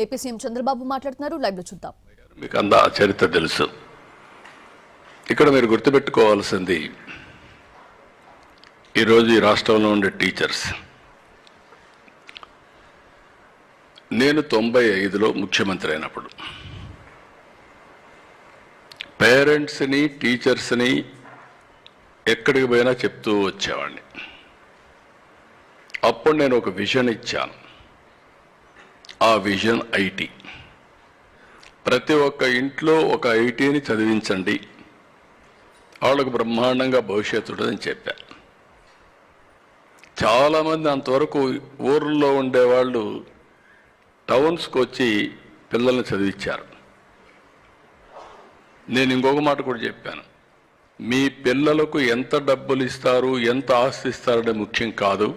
AP CM Chandrababu మాట్లాడుతున్నారు. Live లో చూద్దాం. మీకు అందా చరిత్ర తెలుసు. ఇక్కడ మీరు గుర్తుపెట్టుకోవాల్సింది, ఈరోజు ఈ రాష్ట్రంలో ఉండే టీచర్స్, నేను 95లో ముఖ్యమంత్రి అయినప్పుడు పేరెంట్స్ని టీచర్స్ని ఎక్కడికి పోయినా చెప్తూ వచ్చేవాడిని. అప్పుడు నేను ఒక విజన్ ఇచ్చాను. ఆ విజన్ ఐటీ. ప్రతి ఒక్క ఇంట్లో ఒక ఐటీని చదివించండి, వాళ్ళకు బ్రహ్మాండంగా భవిష్యత్తు ఉంటుందని చెప్పా. చాలామంది అంతవరకు ఊర్లో ఉండేవాళ్ళు టౌన్స్కి వచ్చి పిల్లల్ని చదివించారు. నేను ఇంకొక మాట కూడా చెప్పాను, మీ పిల్లలకు ఎంత డబ్బులు ఇస్తారు, ఎంత ఆస్తి ఇస్తారనే ముఖ్యం కాదు,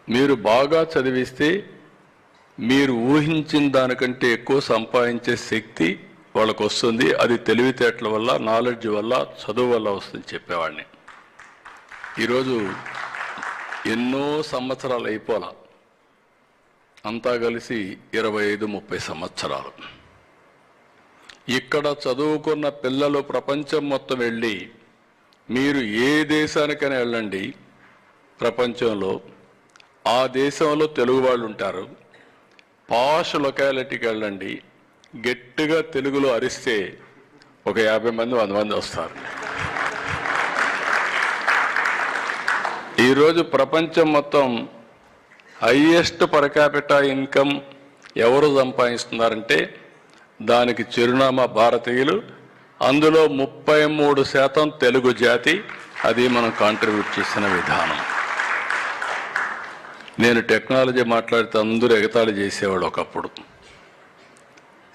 మీరు బాగా చదివిస్తే మీరు ఊహించిన దానికంటే ఎక్కువ సంపాదించే శక్తి వాళ్ళకు వస్తుంది. అది తెలివితేటల వల్ల, నాలెడ్జ్ వల్ల, చదువు వల్ల వస్తుంది చెప్పేవాడిని. ఈరోజు ఎన్నో సంవత్సరాలు అయిపోలా, అంతా కలిసి 25-30 సంవత్సరాలు. ఇక్కడ చదువుకున్న పిల్లలు ప్రపంచం మొత్తం వెళ్ళి, మీరు ఏ దేశానికైనా వెళ్ళండి ప్రపంచంలో, ఆ దేశంలో తెలుగు వాళ్ళు ఉంటారు. పాష్ లొకాలిటీకి వెళ్ళండి, గట్టిగా తెలుగులో అరిస్తే ఒక 50 మంది 100 మంది వస్తారు. ఈరోజు ప్రపంచం మొత్తం హైయెస్ట్ పర్ క్యాపిటా ఇన్కమ్ ఎవరు సంపాదిస్తున్నారంటే దానికి చిరునామా భారతీయులు. అందులో 33% తెలుగు జాతి. అది మనం కాంట్రిబ్యూట్ చేసిన విధానం. నేను టెక్నాలజీ మాట్లాడితే అందరూ ఎగతాళి చేసేవాడు ఒకప్పుడు.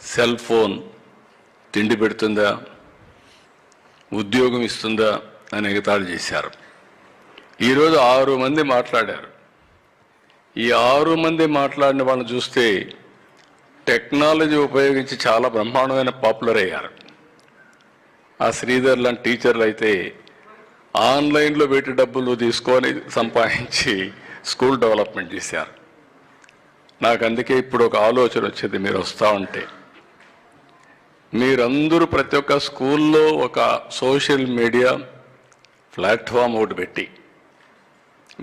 సెల్ ఫోన్ తిండి పెడుతుందా, ఉద్యోగం ఇస్తుందా అని ఎగతాళి చేశారు. ఈరోజు 6 మంది మాట్లాడారు. ఈ 6 మంది మాట్లాడిన వాళ్ళని చూస్తే టెక్నాలజీ ఉపయోగించి చాలా బ్రహ్మాండమైన పాపులర్ అయ్యారు. ఆ శ్రీధర్ లాంటి టీచర్లు అయితే ఆన్లైన్లో పెట్టి డబ్బులు తీసుకొని సంపాదించి స్కూల్ డెవలప్మెంట్ చేశారు. నాకు అందుకే ఇప్పుడు ఒక ఆలోచన వచ్చేది, మీరు వస్తూ ఉంటే మీరందరూ ప్రతి ఒక్క స్కూల్లో ఒక సోషల్ మీడియా ప్లాట్ఫామ్ ఒకటి పెట్టి,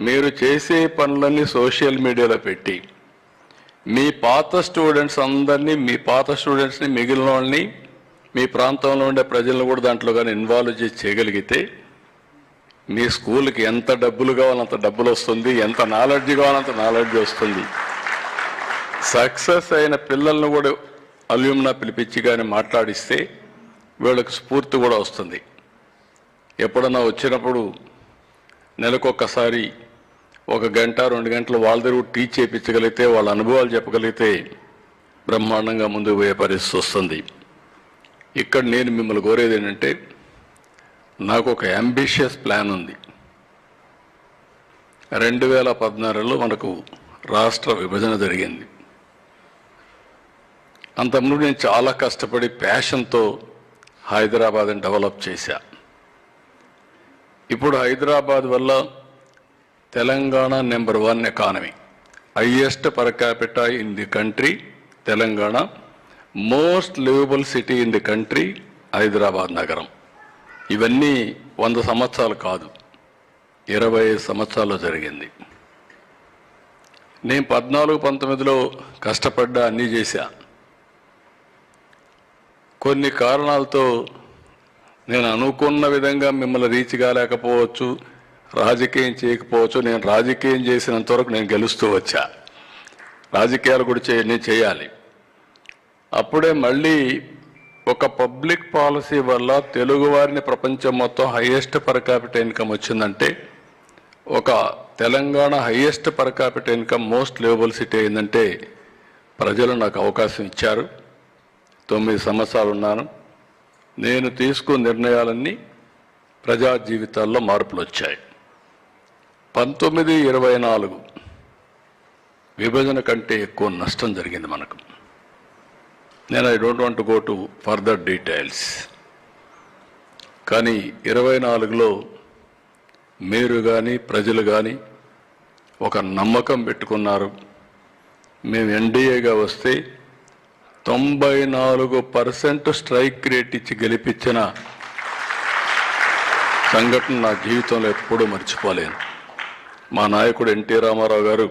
మీరు చేసే పనులన్నీ సోషల్ మీడియాలో పెట్టి, మీ పాత స్టూడెంట్స్ అందరినీ, మీ పాత స్టూడెంట్స్ని, మిగిలిన వాళ్ళని, మీ ప్రాంతంలో ఉండే ప్రజలను కూడా దాంట్లో కానీ ఇన్వాల్వ్ చేసి చేయగలిగితే మీ స్కూల్కి ఎంత డబ్బులు కావాలంత డబ్బులు వస్తుంది, ఎంత నాలెడ్జ్ కావాలంత నాలెడ్జ్ వస్తుంది. సక్సెస్ అయిన పిల్లలను కూడా అల్యూమ్నా పిలిపించి కానీ మాట్లాడిస్తే వీళ్ళకి స్ఫూర్తి కూడా వస్తుంది. ఎప్పుడన్నా వచ్చినప్పుడు నెలకొకసారి 1 గంట 2 గంటలు వాళ్ళ దగ్గర టీచ్ చేయించగలిగితే, వాళ్ళ అనుభవాలు చెప్పగలిగితే బ్రహ్మాండంగా ముందుకు పోయే పరిస్థితి వస్తుంది. ఇక్కడ నేను మిమ్మల్ని కోరేది ఏంటంటే, నాకు ఒక అంబిషియస్ ప్లాన్ ఉంది. 2016లో మనకు రాష్ట్ర విభజన జరిగింది. అంతకుముందు నేను చాలా కష్టపడి ప్యాషన్తో హైదరాబాద్ని డెవలప్ చేశా. ఇప్పుడు హైదరాబాద్ వల్ల Telangana number 1 economy, highest per capita in the country Telangana, most liveable city in the country Hyderabad నగరం. ఇవన్నీ 100 సంవత్సరాలు కాదు, 25 సంవత్సరాల్లో జరిగింది. నేను 14-19లో కష్టపడ్డా, అన్నీ చేశా. కొన్ని కారణాలతో నేను అనుకున్న విధంగా మిమ్మల్ని రీచ్ కాలేకపోవచ్చు, రాజకీయం చేయకపోవచ్చు. నేను రాజకీయం చేసినంత వరకు నేను గెలుస్తూ వచ్చా. రాజకీయాలు కూడా నేను చేయాలి. అప్పుడే మళ్ళీ ఒక పబ్లిక్ పాలసీ వల్ల తెలుగు వారిని ప్రపంచం మొత్తం హైయెస్ట్ పర్ క్యాపిటల్ ఇన్కమ్ వచ్చిందంటే, ఒక Telangana highest per capital income most liveable city అయిందంటే ప్రజలు నాకు అవకాశం ఇచ్చారు. 9 సంవత్సరాలు ఉన్నాను. నేను తీసుకున్న నిర్ణయాలన్నీ ప్రజా జీవితాల్లో మార్పులు వచ్చాయి. 1924 విభజన కంటే ఎక్కువ నష్టం జరిగింది మనకు. నేను I don't want to go to further details. కానీ 24లో మీరు కానీ ప్రజలు కానీ ఒక నమ్మకం పెట్టుకున్నారు. మేము ఎన్డీఏగా వస్తే 94% స్ట్రైక్ రేట్ ఇచ్చి గెలిపించిన సంఘటన నా జీవితంలో ఎప్పుడూ మర్చిపోలేను. మా నాయకుడు ఎన్టీ రామారావు గారు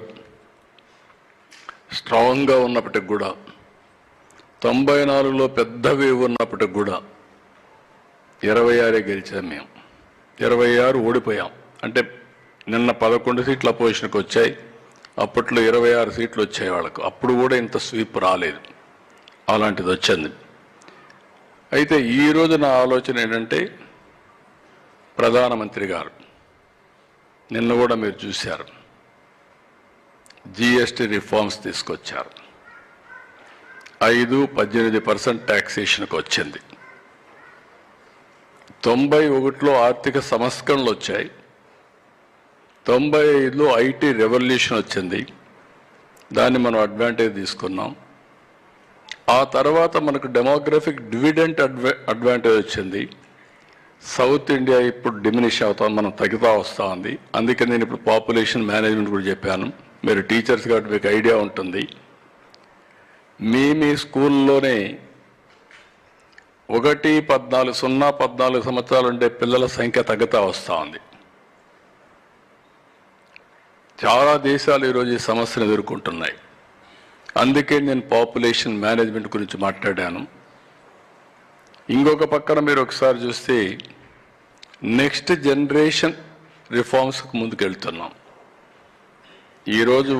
స్ట్రాంగ్గా ఉన్నప్పటికి కూడా 94లో పెద్ద వేవ్ ఉన్నప్పటికి కూడా 26 గెలిచాం. మేము 26 ఓడిపోయాం. అంటే నిన్న 11 సీట్లు అపోజిషన్కి వచ్చాయి. అప్పట్లో 26 సీట్లు వచ్చాయి వాళ్ళకు. అప్పుడు కూడా ఇంత స్వీప్ రాలేదు. అలాంటిది వచ్చింది. అయితే ఈరోజు నా ఆలోచన ఏంటంటే, ప్రధానమంత్రి గారు నిన్న కూడా మీరు చూశారు, జిఎస్టీ రిఫార్మ్స్ తీసుకొచ్చారు. 18% ట్యాక్సేషన్కి వచ్చింది. 91లో ఆర్థిక సంస్కరణలు వచ్చాయి. 95లో ఐటీ రెవల్యూషన్ వచ్చింది. దాన్ని మనం అడ్వాంటేజ్ తీసుకున్నాం. ఆ తర్వాత మనకు డెమోగ్రఫిక్ డివిడెంట్ అడ్వాంటేజ్ వచ్చింది. సౌత్ ఇండియా ఇప్పుడు డిమినిష్ అవుతాం, మనం తగ్గుతూ వస్తూ ఉంది. అందుకే నేను ఇప్పుడు పాపులేషన్ మేనేజ్మెంట్ కూడా చెప్పాను. మీరు టీచర్స్ కాబట్టి మీకు ఐడియా ఉంటుంది. మీ స్కూల్లోనే 14 సంవత్సరాలు ఉండే పిల్లల సంఖ్య తగ్గుతూ వస్తూ ఉంది. చాలా దేశాలు ఈరోజు ఈ సమస్యను ఎదుర్కొంటున్నాయి. అందుకే నేను పాపులేషన్ మేనేజ్మెంట్ గురించి మాట్లాడాను. ఇంకొక పక్కన మీరు ఒకసారి చూస్తే నెక్స్ట్ జనరేషన్ రిఫార్మ్స్కి ముందుకెళ్తున్నాం. ఈరోజు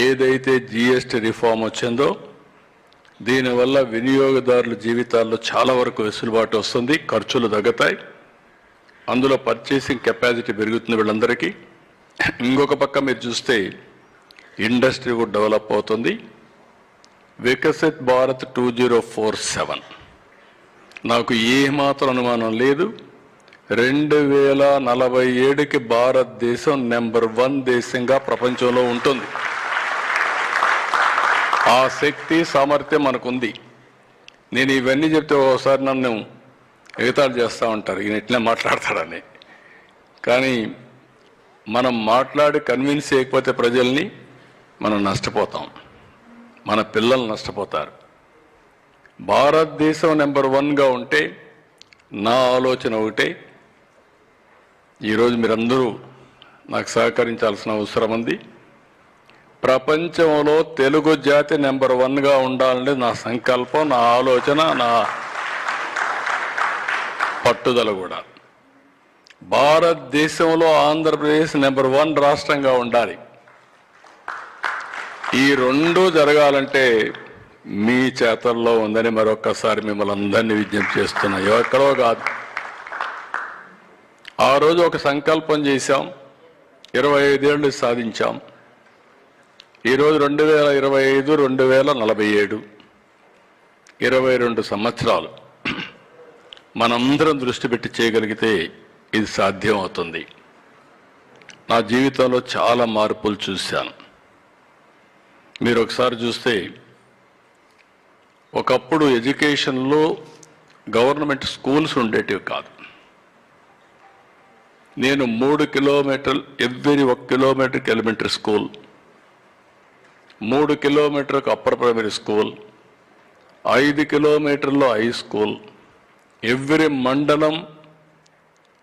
ఏదైతే జిఎస్టీ రిఫార్మ్ వచ్చిందో దీనివల్ల వినియోగదారుల జీవితాల్లో చాలా వరకు వెసులుబాటు వస్తుంది, ఖర్చులు తగ్గుతాయి, అందులో పర్చేసింగ్ కెపాసిటీ పెరుగుతుంది వీళ్ళందరికీ. ఇంకొక పక్క మీరు చూస్తే ఇండస్ట్రీ కూడా డెవలప్ అవుతుంది. వికసిత్ భారత్ 2047 నాకు ఏమాత్రం అనుమానం లేదు, 2047కి భారతదేశం నెంబర్ 1 దేశంగా ప్రపంచంలో ఉంటుంది. ఆ శక్తి సామర్థ్యం మనకుంది. నేను ఇవన్నీ చెప్తే ఒకసారి నన్ను ఎగతాళి చేస్తూ ఉంటారు, ఈయన ఎట్లా మాట్లాడతాడని. కానీ మనం మాట్లాడి కన్విన్స్ చేయకపోతే ప్రజల్ని మనం నష్టపోతాం, మన పిల్లలు నష్టపోతారు. భారతదేశం నెంబర్ 1గా ఉంటే నా ఆలోచన ఒకటే, ఈరోజు మీరందరూ నాకు సహకరించాల్సిన అవసరం ఉంది. ప్రపంచంలో తెలుగు జాతి నెంబర్ 1గా ఉండాలని నా సంకల్పం, నా ఆలోచన, నా పట్టుదల కూడా. భారతదేశంలో ఆంధ్రప్రదేశ్ నెంబర్ 1 రాష్ట్రంగా ఉండాలి. ఈ రెండు జరగాలంటే మీ చేతల్లో ఉందని మరొక్కసారి మిమ్మల్ని అందరినీ విజ్ఞప్తి చేస్తున్నా. ఎక్కడో కాదు. ఆ రోజు ఒక సంకల్పం చేశాం, 25 ఏళ్ళు సాధించాం. ఈరోజు 2025, 2047, 22 సంవత్సరాలు మనందరం దృష్టి పెట్టి చేయగలిగితే ఇది సాధ్యం అవుతుంది. నా జీవితంలో చాలా మార్పులు చూశాను. మీరు ఒకసారి చూస్తే ఒకప్పుడు ఎడ్యుకేషన్లో గవర్నమెంట్ స్కూల్స్ ఉండేటివి కాదు. నేను 3 కిలోమీటర్లు, ఎవ్రీ 1 కిలోమీటర్కి ఎలిమెంటరీ స్కూల్, 3 కిలోమీటర్లకు అప్పర్ ప్రైమరీ స్కూల్, 5 కిలోమీటర్లో హై స్కూల్, ఎవ్రీ మండలం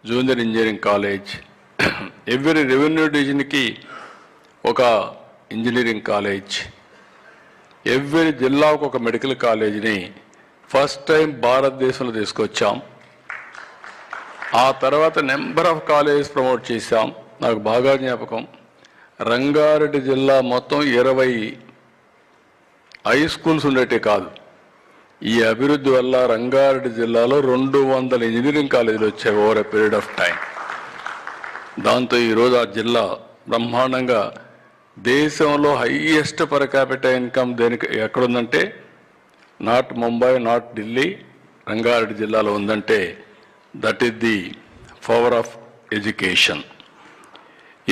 junior engineering college, every revenue డివిజన్కి ఒక ఇంజనీరింగ్ కాలేజ్, ఎవ్రీ జిల్లాకు ఒక మెడికల్ కాలేజీని ఫస్ట్ టైం భారతదేశంలో తీసుకొచ్చాం. ఆ తర్వాత నెంబర్ ఆఫ్ కాలేజెస్ ప్రమోట్ చేశాం. నాకు బాగా జ్ఞాపకం, రంగారెడ్డి జిల్లా మొత్తం 20 హై స్కూల్స్ ఉండేటే కాదు. ఈ అభివృద్ధి వల్ల రంగారెడ్డి జిల్లాలో 200 ఇంజనీరింగ్ కాలేజీలు వచ్చాయి over a period of time. దాంతో ఈరోజు ఆ జిల్లా బ్రహ్మాండంగా దేశంలో హైయెస్ట్ పర్ క్యాపిటల్ ఇన్కమ్ దేనికి ఎక్కడుందంటే నాట్ ముంబై, నాట్ ఢిల్లీ, రంగారెడ్డి జిల్లాలో ఉందంటే that is the power of education.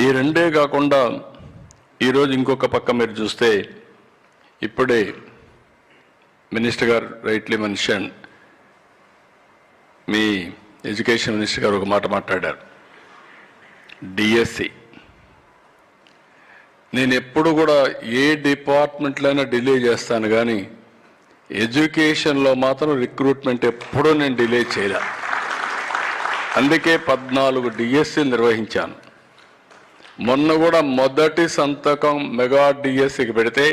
ఈ రెండే కాకుండా ఈరోజు ఇంకొక పక్క మీరు చూస్తే ఇప్పుడే మినిస్టర్ గారు రైట్లీ మెన్షన్, మీ ఎడ్యుకేషన్ మినిస్టర్ గారు ఒక మాట మాట్లాడారు, డిఎస్సి. నేను ఎప్పుడు కూడా ఏ డిపార్ట్మెంట్లైనా డిలే చేస్తాను కానీ ఎడ్యుకేషన్లో మాత్రం రిక్రూట్మెంట్ ఎప్పుడూ నేను డిలే చేయలే. అందుకే 14 డిఎస్సీలు నిర్వహించాను. మొన్న కూడా మొదటి సంతకం మెగా డిఎస్సికి పెడితే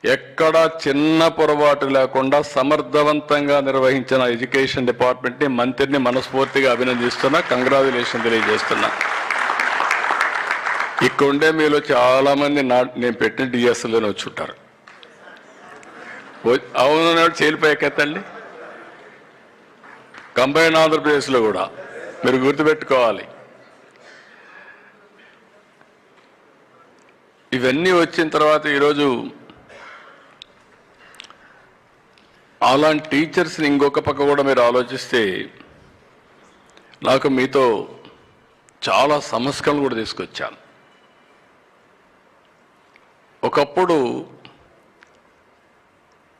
ఎక్కడా చిన్న పొరపాటు లేకుండా సమర్థవంతంగా నిర్వహించిన ఎడ్యుకేషన్ డిపార్ట్మెంట్ని మంత్రిని మనస్ఫూర్తిగా అభినందిస్తున్నా, కంగ్రాచులేషన్ తెలియజేస్తున్నా. ఇక్కడుండే మీలో చాలా మంది నేను పెట్టిన డిఎస్సీలోనే వచ్చి ఉంటారు. అవును చేలిపోయాకెత్తండి. కంబైన్ ఆంధ్రప్రదేశ్లో కూడా మీరు గుర్తుపెట్టుకోవాలి. ఇవన్నీ వచ్చిన తర్వాత ఈరోజు అలాంటి టీచర్స్ని ఇంకొక పక్క కూడా మీరు ఆలోచిస్తే నాకు మీతో చాలా సంస్కరణలు కూడా తీసుకొచ్చాను. ఒకప్పుడు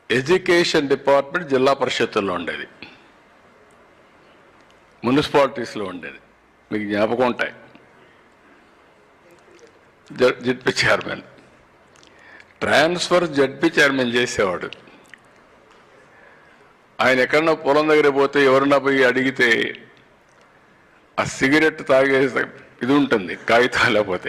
ఎడ్యుకేషన్ డిపార్ట్మెంట్ జిల్లా పరిషత్తుల్లో ఉండేది, మున్సిపాలిటీస్లో ఉండేది. మీకు జ్ఞాపకం ఉంటాయి. ZP chairman transfer ZP chairman చేసేవాడు. ఆయన ఎక్కడన్నా పొలం దగ్గర పోతే ఎవరన్నా పోయి అడిగితే ఆ సిగరెట్ తాగే ఇది ఉంటుంది కాగితాలు లేకపోతే